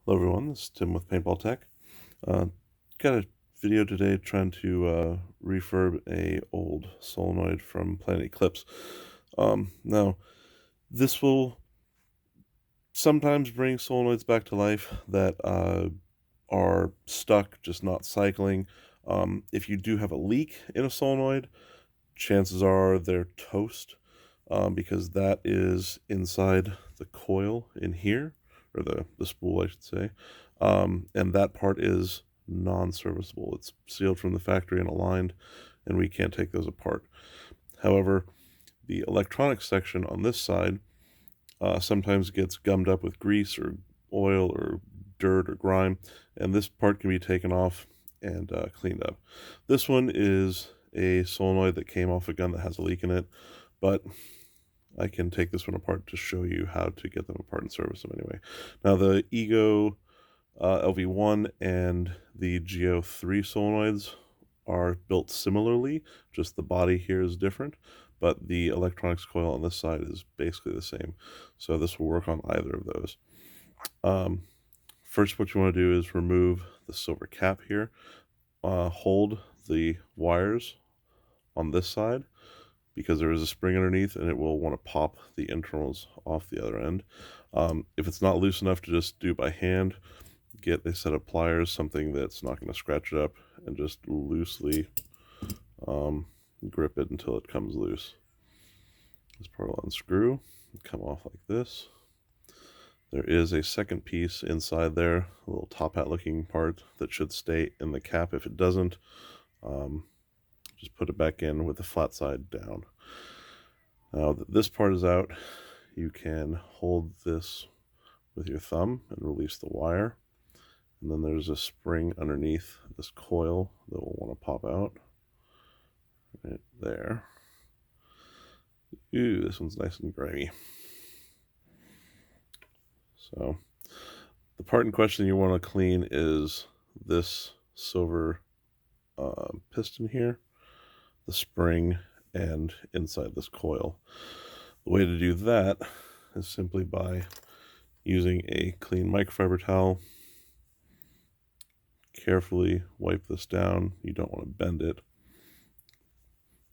Hello everyone, this is Tim with Paintball Tech. Got a video today trying to refurb a old solenoid from Planet Eclipse. Now, this will sometimes bring solenoids back to life that are stuck, just not cycling. If you do have a leak in a solenoid, chances are they're toast, because that is inside the coil in here, or the spool, I should say. And that part is non-serviceable. It's sealed from the factory and aligned, and we can't take those apart. However, the electronics section on this side sometimes gets gummed up with grease or oil or dirt or grime, and this part can be taken off and cleaned up. This one is a solenoid that came off a gun that has a leak in it, but I can take this one apart to show you how to get them apart and service them anyway. Now, the Ego LV1 and the Geo3 solenoids are built similarly, just the body here is different, but the electronics coil on this side is basically the same. So this will work on either of those. First, what you want to do is remove the silver cap here. Hold the wires on this side, because there is a spring underneath and it will want to pop the internals off the other end. If it's not loose enough to just do by hand, get a set of pliers, something that's not going to scratch it up, and just loosely grip it until it comes loose. This part will unscrew and come off like this. There is a second piece inside there, a little top hat looking part that should stay in the cap. If it doesn't, just put it back in with the flat side down. Now that this part is out, you can hold this with your thumb and release the wire. And then there's a spring underneath this coil that will want to pop out. Right there. Ooh, this one's nice and grimy. So the part in question you want to clean is this silver piston here, the spring, and inside this coil. The way to do that is simply by using a clean microfiber towel. Carefully wipe this down. You don't want to bend it.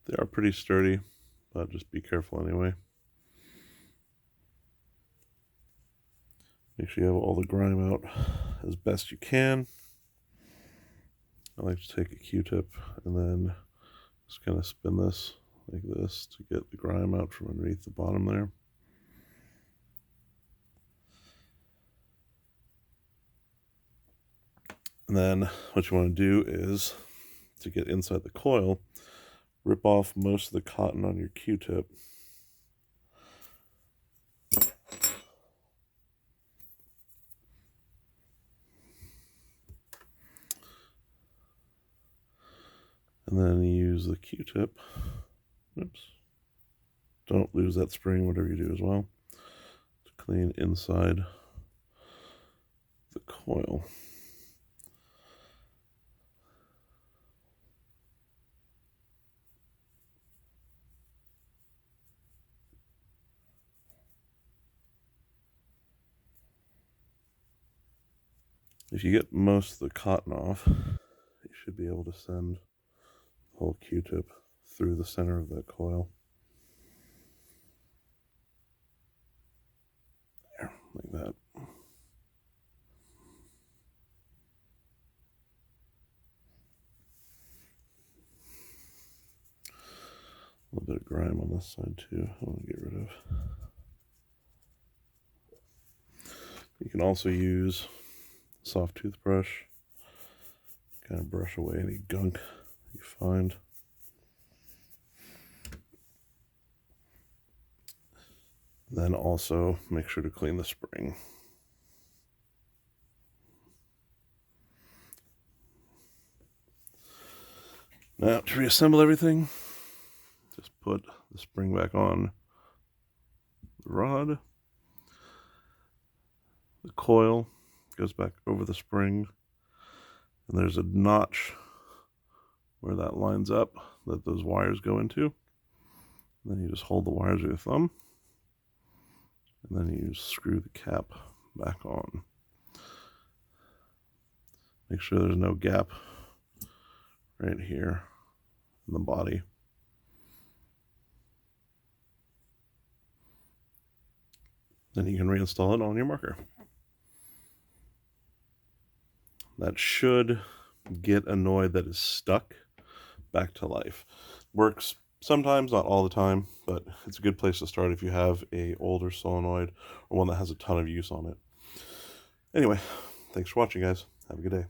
They are pretty sturdy, but just be careful anyway. Make sure you have all the grime out as best you can. I like to take a Q-tip and then just kind of spin this like this to get the grime out from underneath the bottom there. And then what you want to do is, to get inside the coil, rip off most of the cotton on your Q-tip. And then use the Q-tip. Oops. Don't lose that spring, whatever you do as well, to clean inside the coil. If you get most of the cotton off, you should be able to send the whole Q-tip through the center of that coil. There, like that. A little bit of grime on this side too, I want to get rid of. You can also use a soft toothbrush, kind of brush away any gunk you find. Then also make sure to clean the spring. Now, to reassemble everything, just put the spring back on the rod. The coil goes back over the spring, and there's a notch where that lines up that those wires go into. And then you just hold the wires with your thumb, and then you screw the cap back on. Make sure there's no gap right here in the body. Then you can reinstall it on your marker. That should get a Noid that is stuck back to life. Works sometimes, not all the time, but it's a good place to start if you have a older solenoid or one that has a ton of use on it. Anyway, thanks for watching, guys. Have a good day.